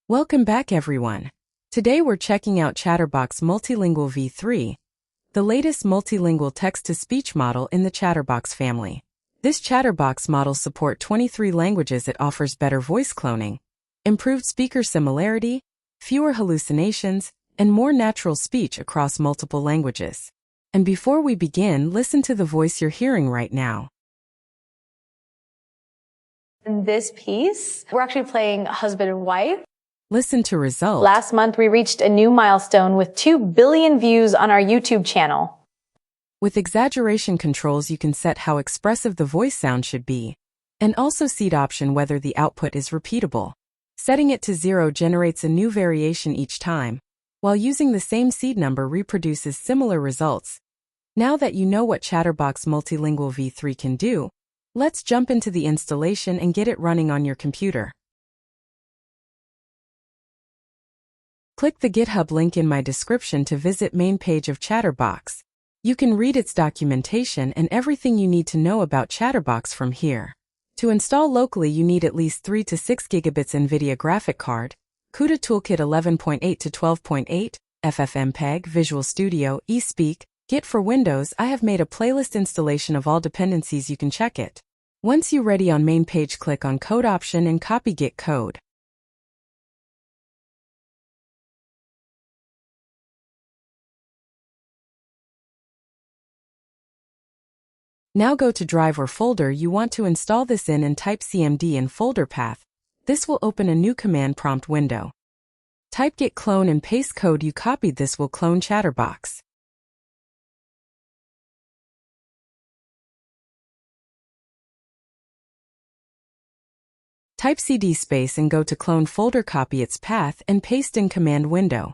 Welcome back, everyone. Today we're checking out Chatterbox Multilingual V3, the latest multilingual text-to-speech model in the Chatterbox family. This Chatterbox model supports 23 languages. It offers better voice cloning, improved speaker similarity, fewer hallucinations, and more natural speech across multiple languages. And before we begin, listen to the voice you're hearing right now. In this piece, we're actually playing husband and wife. Listen to results. Last month, we reached a new milestone with 2 billion views on our YouTube channel. With exaggeration controls, you can set how expressive the voice sound should be, and also seed option whether the output is repeatable. Setting it to 0 generates a new variation each time, while using the same seed number reproduces similar results. Now that you know what Chatterbox Multilingual V3 can do, let's jump into the installation and get it running on your computer. Click the GitHub link in my description to visit main page of Chatterbox. You can read its documentation and everything you need to know about Chatterbox from here. To install locally, you need at least 3 to 6 gigabits NVIDIA graphic card, CUDA Toolkit 11.8 to 12.8, FFmpeg, Visual Studio, eSpeak, Git for Windows. I have made a playlist installation of all dependencies. You can check it. Once you're ready, on main page, click on Code option and copy Git code. Now go to drive or folder you want to install this in and type cmd in folder path. This will open a new command prompt window. Type git clone and paste code you copied. This will clone Chatterbox. Type cd space and go to clone folder, copy its path and paste in command window.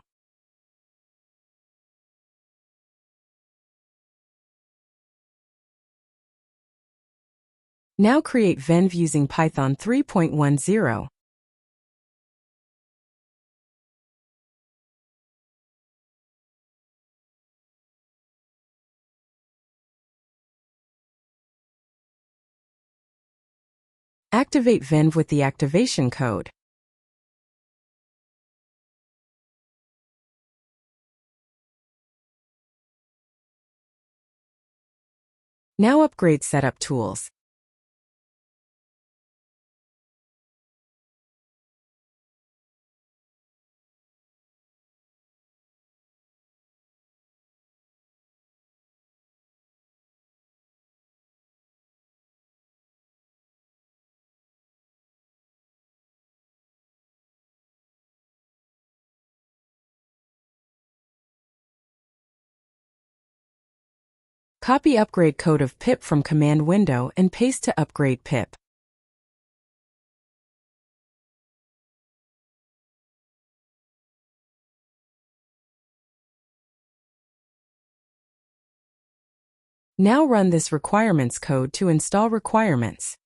Now create venv using Python 3.10. Activate venv with the activation code. Now upgrade setup tools. Copy upgrade code of pip from command window and paste to upgrade pip. Now run this requirements code to install requirements.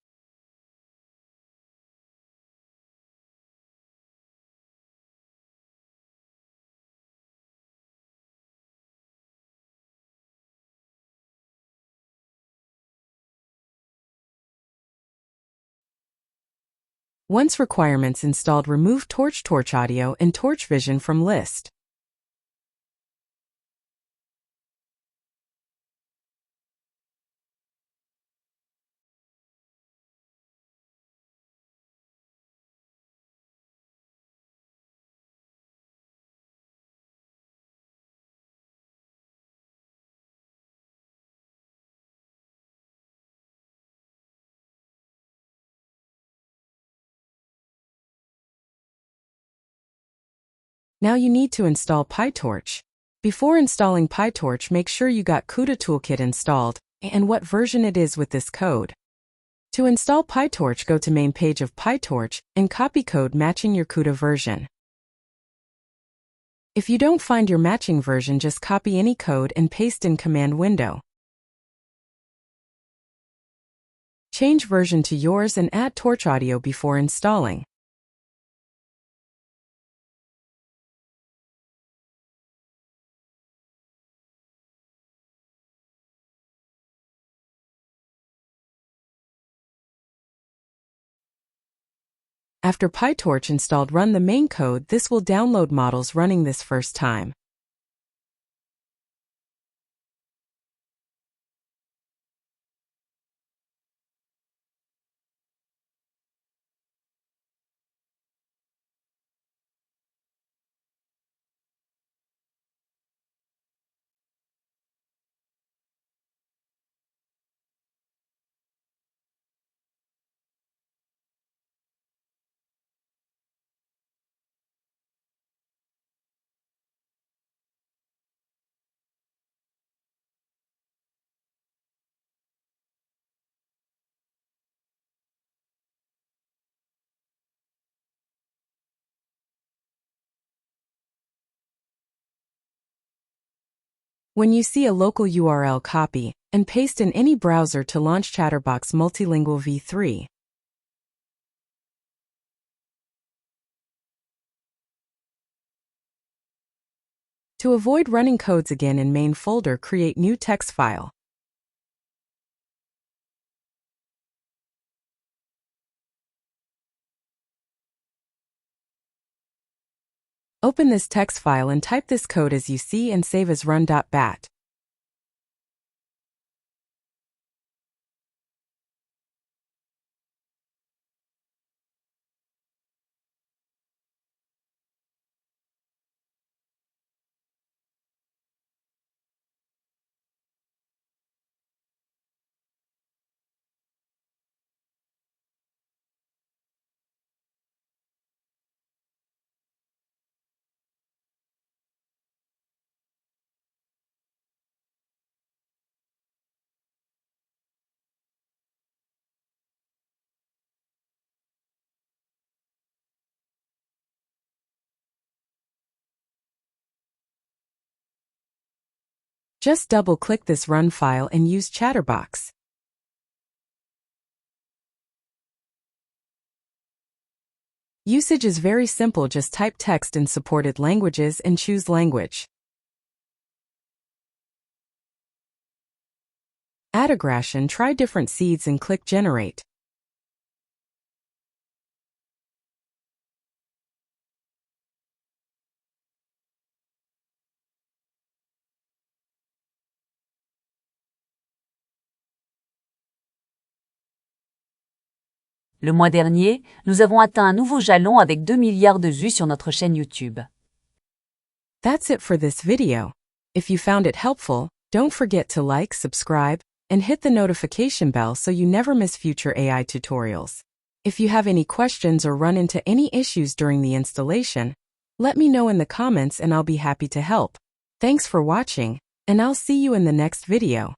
Once requirements installed, remove Torch Audio and Torch Vision from list. Now you need to install PyTorch. Before installing PyTorch, make sure you got CUDA Toolkit installed and what version it is with this code. To install PyTorch, go to main page of PyTorch and copy code matching your CUDA version. If you don't find your matching version, just copy any code and paste in command window. Change version to yours and add Torch Audio before installing. After PyTorch installed, run the main code. This will download models running this first time. When you see a local URL, copy and paste in any browser to launch Chatterbox Multilingual V3. To avoid running codes again in main folder, create new text file. Open this text file and type this code as you see and save as run.bat. Just double-click this run file and use Chatterbox. Usage is very simple. Just type text in supported languages and choose language. Add aggression, try different seeds and click Generate. Le mois dernier, nous avons atteint un nouveau jalon avec 2 milliards de vues sur notre chaîne YouTube. That's it for this video. If you found it helpful, don't forget to like, subscribe, and hit the notification bell so you never miss future AI tutorials. If you have any questions or run into any issues during the installation, let me know in the comments and I'll be happy to help. Thanks for watching, and I'll see you in the next video.